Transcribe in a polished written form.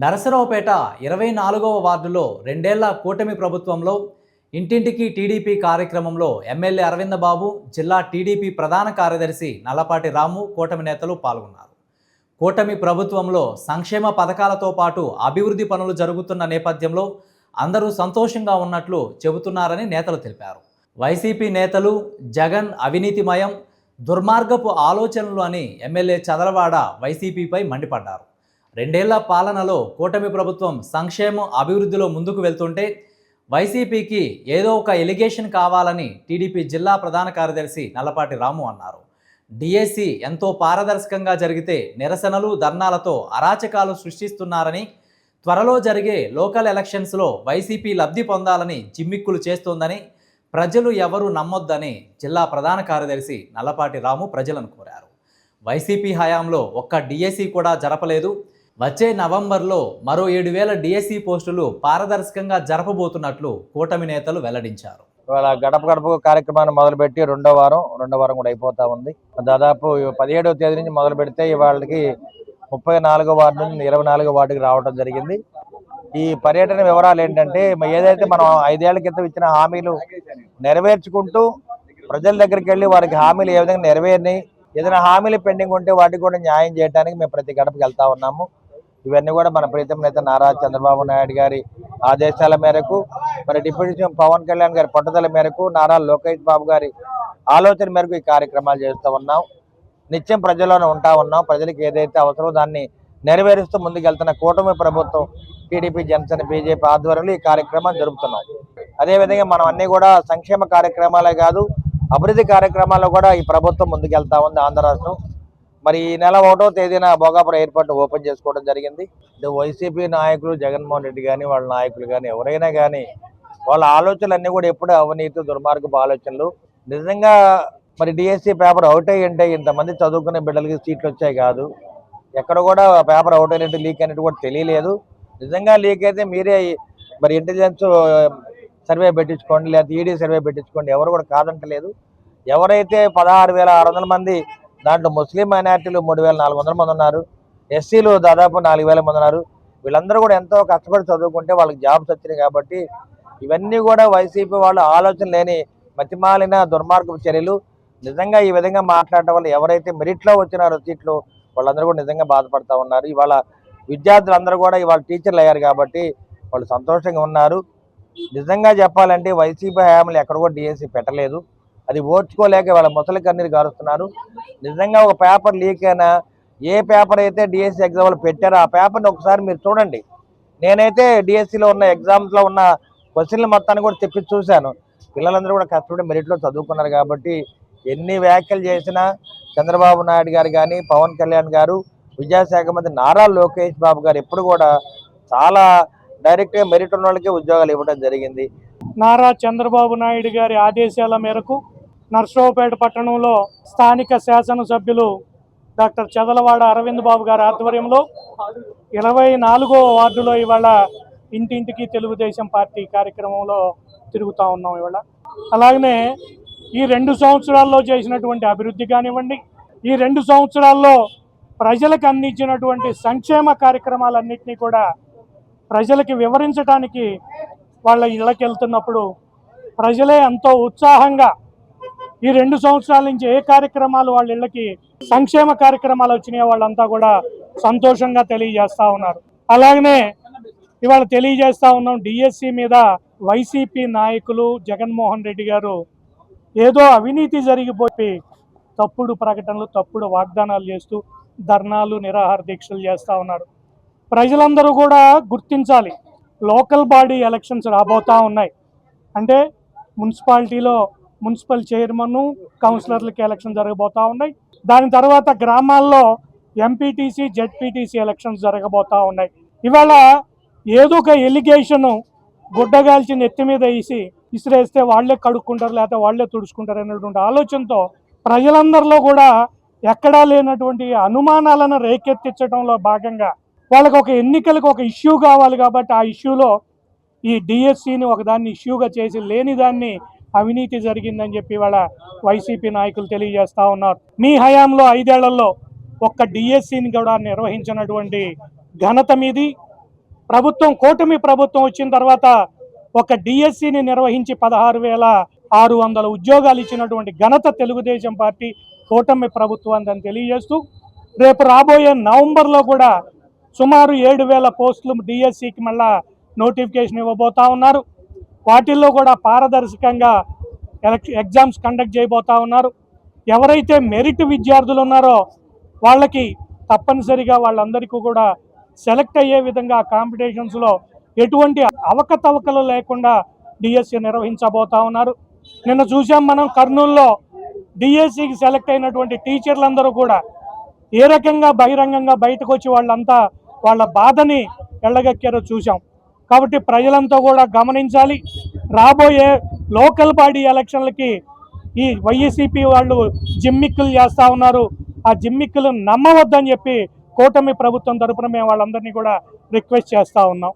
నరసరావుపేట 24వ వార్డులో రెండేళ్ల కూటమి ప్రభుత్వంలో ఇంటింటికి టీడీపీ కార్యక్రమంలో ఎమ్మెల్యే అరవింద బాబు, జిల్లా టీడీపీ ప్రధాన కార్యదర్శి నల్లపాటి రాము, కూటమి నేతలు పాల్గొన్నారు. కూటమి ప్రభుత్వంలో సంక్షేమ పథకాలతో పాటు అభివృద్ధి పనులు జరుగుతున్న నేపథ్యంలో అందరూ సంతోషంగా ఉన్నట్లు చెబుతున్నారని నేతలు తెలిపారు. వైసీపీ నేతలు జగన్ అవినీతిమయం, దుర్మార్గపు ఆలోచనలు అని ఎమ్మెల్యే చదలవాడ వైసీపీపై మండిపడ్డారు. రెండేళ్ల పాలనలో కూటమి ప్రభుత్వం సంక్షేమం అభివృద్ధిలో ముందుకు వెళ్తుంటే వైసీపీకి ఏదో ఒక ఎలిగేషన్ కావాలని టీడీపీ జిల్లా ప్రధాన కార్యదర్శి నల్లపాటి రాము అన్నారు. డిఎస్సి ఎంతో పారదర్శకంగా జరిగితే నిరసనలు, ధర్నాలతో అరాచకాలు సృష్టిస్తున్నారని, త్వరలో జరిగే లోకల్ ఎలక్షన్స్లో వైసీపీ లబ్ధి పొందాలని జిమ్మిక్కులు చేస్తోందని, ప్రజలు ఎవరూ నమ్మొద్దని జిల్లా ప్రధాన కార్యదర్శి నల్లపాటి రాము ప్రజలను కోరారు. వైసీపీ హయాంలో ఒక్క డిఎస్సి కూడా జరపలేదు. వచ్చే నవంబర్లో మరో 7,000 డిఎస్సి పోస్టులు పారదర్శకంగా జరపబోతున్నట్లు కూటమి నేతలు వెల్లడించారు. ఇవాళ గడప గడప కార్యక్రమాన్ని మొదలుపెట్టి రెండో వారం కూడా అయిపోతా ఉంది. దాదాపు 17వ తేదీ నుంచి మొదలు పెడితే ఇవాళకి 34వ వార్డు నుంచి 24వ వార్డుకి రావడం జరిగింది. ఈ పర్యటన వివరాలు ఏంటంటే, ఏదైతే మనం 5 ఏళ్ల క్రితం ఇచ్చిన హామీలు నెరవేర్చుకుంటూ ప్రజల దగ్గరికి వెళ్ళి వారికి హామీలు ఏ విధంగా నెరవేరినాయి, ఏదైనా హామీలు పెండింగ్ ఉంటే వాటికి కూడా న్యాయం చేయడానికి మేము ప్రతి గడపకి వెళ్తా ఉన్నాము. ఇవన్నీ కూడా మన ప్రీతం నేత నారా చంద్రబాబు నాయుడు గారి ఆదేశాల మేరకు, మరి డిప్యూటీ సీఎం పవన్ కళ్యాణ్ గారి పట్టుదల మేరకు, నారా లోకేష్ బాబు గారి ఆలోచన మేరకు ఈ కార్యక్రమాలు చేస్తూ ఉన్నాం. నిత్యం ప్రజల్లోనే ఉంటా ఉన్నాం. ప్రజలకు ఏదైతే అవసరమో దాన్ని నెరవేరుస్తూ ముందుకెళ్తున్న కూటమి ప్రభుత్వం టీడీపీ, జనసేన, బీజేపీ ఆధ్వర్యంలో ఈ కార్యక్రమాన్ని జరుపుతున్నాం. అదేవిధంగా మనం అన్ని కూడా సంక్షేమ కార్యక్రమాలే కాదు, అభివృద్ధి కార్యక్రమాల్లో కూడా ఈ ప్రభుత్వం ముందుకెళ్తా ఉంది. ఆంధ్ర రాష్ట్రం మరి ఈ నెల 1వ తేదీన భోగాపురం ఎయిర్పోర్ట్ ఓపెన్ చేసుకోవడం జరిగింది. వైసీపీ నాయకులు జగన్మోహన్ రెడ్డి కానీ, వాళ్ళ నాయకులు కానీ, ఎవరైనా కానీ వాళ్ళ ఆలోచనలు అన్నీ కూడా ఎప్పుడూ అవినీతి, దుర్మార్గపు ఆలోచనలు. నిజంగా మరి డిఎస్సి పేపర్ అవుట్ అయ్యి ఉంటే ఇంతమంది చదువుకునే బిడ్డలకి సీట్లు వచ్చాయి కాదు. ఎక్కడ కూడా పేపర్ అవుట్ అయినట్టు, లీక్ అయినట్టు కూడా తెలియలేదు. నిజంగా లీక్ అయితే మీరే మరి ఇంటెలిజెన్స్ సర్వే పెట్టించుకోండి, లేకపోతే ఈడీ సర్వే పెట్టించుకోండి, ఎవరు కూడా కాదంటలేదు. ఎవరైతే 16,600 మంది, దాంట్లో ముస్లిం మైనార్టీలు 3,400 మంది ఉన్నారు, ఎస్సీలు దాదాపు 4,000 మంది ఉన్నారు. వీళ్ళందరూ కూడా ఎంతో కష్టపడి చదువుకుంటే వాళ్ళకి జాబ్స్ వచ్చినాయి. కాబట్టి ఇవన్నీ కూడా వైసీపీ వాళ్ళు ఆలోచన లేని మతిమాలిన దుర్మార్గపు చర్యలు. నిజంగా ఈ విధంగా మాట్లాడటం వల్ల ఎవరైతే మెరిట్లో వచ్చినారో సీట్లు, వాళ్ళందరూ కూడా నిజంగా బాధపడతా ఉన్నారు. ఇవాళ విద్యార్థులందరూ కూడా ఇవాళ టీచర్లు అయ్యారు కాబట్టి వాళ్ళు సంతోషంగా ఉన్నారు. నిజంగా చెప్పాలంటే వైసీపీ హయాంలో ఎక్కడ కూడా డిఎస్సి పెట్టలేదు. అది ఓర్చుకోలేక వాళ్ళ ముసలి కన్నీరు గారుస్తున్నారు. నిజంగా ఒక పేపర్ లీక్ అయినా, ఏ పేపర్ అయితే డిఎస్సి ఎగ్జామ్లో పెట్టారో ఆ పేపర్ని ఒకసారి మీరు చూడండి. నేనైతే డిఎస్సిలో ఉన్న ఎగ్జామ్స్లో ఉన్న క్వశ్చన్లు మొత్తాన్ని కూడా తెప్పి చూశాను. పిల్లలందరూ కూడా కష్టపడి మెరిట్లో చదువుకున్నారు. కాబట్టి ఎన్ని వ్యాఖ్యలు చేసినా చంద్రబాబు నాయుడు గారు కానీ, పవన్ కళ్యాణ్ గారు, విద్యాశాఖ మంత్రి నారా లోకేష్ బాబు గారు ఎప్పుడు కూడా చాలా డైరెక్ట్గా మెరిట్ ఉన్న వాళ్ళకే ఉద్యోగాలు ఇవ్వడం జరిగింది. నారా చంద్రబాబు నాయుడు గారి ఆదేశాల మేరకు నర్సరావుపేట పట్టణంలో స్థానిక శాసనసభ్యులు డాక్టర్ చదలవాడ అరవింద్ బాబు గారి ఆధ్వర్యంలో 24వ వార్డులో ఇవాళ ఇంటింటికి తెలుగుదేశం పార్టీ కార్యక్రమంలో తిరుగుతూ ఉన్నాం ఇవాళ. అలాగనే ఈ 2 సంవత్సరాల్లో చేసినటువంటి అభివృద్ధి కానివ్వండి, ఈ 2 సంవత్సరాల్లో ప్రజలకు అందించినటువంటి సంక్షేమ కార్యక్రమాలన్నింటినీ కూడా ప్రజలకి వివరించడానికి వాళ్ళ ఇళ్ళకి వెళ్తున్నప్పుడు ప్రజలే ఎంతో ఉత్సాహంగా ఈ 2 సంవత్సరాల నుంచి ఏ కార్యక్రమాలు వాళ్ళ ఇళ్ళకి సంక్షేమ కార్యక్రమాలు వచ్చినాయో వాళ్ళంతా కూడా సంతోషంగా తెలియజేస్తూ ఉన్నారు. అలాగనే ఇవాళ తెలియజేస్తూ ఉన్నాం, డిఎస్సి మీద వైసీపీ నాయకులు జగన్మోహన్ రెడ్డి గారు ఏదో అవినీతి జరిగిపోయి తప్పుడు ప్రకటనలు, తప్పుడు వాగ్దానాలు చేస్తూ ధర్నాలు, నిరాహార దీక్షలు చేస్తూ ఉన్నారు. ప్రజలందరూ కూడా గుర్తించాలి, లోకల్ బాడీ ఎలక్షన్స్ రాబోతూ ఉన్నాయి. అంటే మున్సిపాలిటీలో మున్సిపల్ చైర్మన్, కౌన్సిలర్లకి ఎలక్షన్ జరగబోతూ ఉన్నాయి. దాని తర్వాత గ్రామాల్లో ఎంపీటీసీ, జెడ్పీటీసీ ఎలక్షన్స్ జరగబోతూ ఉన్నాయి. ఇవాళ ఏదో ఒక ఎలిగేషను గుడ్డగాల్చి నెత్తి మీద ఇసిరేస్తే వాళ్లే కడుక్కుంటారు, లేకపోతే వాళ్లే తుడుచుకుంటారు అనేటువంటి ఆలోచనతో ప్రజలందరిలో కూడా ఎక్కడా లేనటువంటి అనుమానాలను రేకెత్తించడంలో భాగంగా వాళ్ళకి ఒక ఎన్నికలకు ఒక ఇష్యూ కావాలి. కాబట్టి ఆ ఇష్యూలో ఈ డిఎస్సిని ఒకదాన్ని ఇష్యూగా చేసి లేని దాన్ని అవినీతి జరిగిందని చెప్పి వాళ్ళ వైసీపీ నాయకులు తెలియజేస్తా ఉన్నారు. మీ హయాంలో 5 ఏళ్లలో ఒక్క డిఎస్సిని కూడా నిర్వహించినటువంటి ఘనత మీది. కూటమి ప్రభుత్వం వచ్చిన తర్వాత ఒక డిఎస్సిని నిర్వహించి 16,600 ఉద్యోగాలు ఇచ్చినటువంటి ఘనత తెలుగుదేశం పార్టీ కూటమి ప్రభుత్వాన్ని తెలియజేస్తూ రేపు రాబోయే నవంబర్లో కూడా సుమారు 7,000 పోస్టులు డిఎస్సికి మళ్ళా నోటిఫికేషన్ ఇవ్వబోతా ఉన్నారు. వాటిల్లో కూడా పారదర్శకంగా ఎగ్జామ్స్ కండక్ట్ చేయబోతా ఉన్నారు. ఎవరైతే మెరిట్ విద్యార్థులు ఉన్నారో వాళ్ళకి తప్పనిసరిగా వాళ్ళందరికీ కూడా సెలెక్ట్ అయ్యే విధంగా కాంపిటీషన్స్లో ఎటువంటి అవకతవకలు లేకుండా డిఎస్సి నిర్వహించబోతా ఉన్నారు. నిన్న చూసాం మనం కర్నూలులో డిఎస్సికి సెలెక్ట్ అయినటువంటి టీచర్లందరూ కూడా ఏ రకంగా బహిరంగంగా బయటకు వచ్చి వాళ్ళంతా వాళ్ళ బాధని ఎళ్ళగక్కారో చూసాం. కాబట్టి ప్రజలంతా కూడా గమనించాలి. రాబోయే లోకల్ బాడీ ఎలక్షన్లకి ఈ వైఎస్సీపీ వాళ్ళు జిమ్మిక్కులు చేస్తూ ఉన్నారు. ఆ జిమ్మిక్కులు నమ్మవద్దని చెప్పి కూటమి ప్రభుత్వం తరపున మేము వాళ్ళందరినీ కూడా రిక్వెస్ట్ చేస్తూ ఉన్నాం.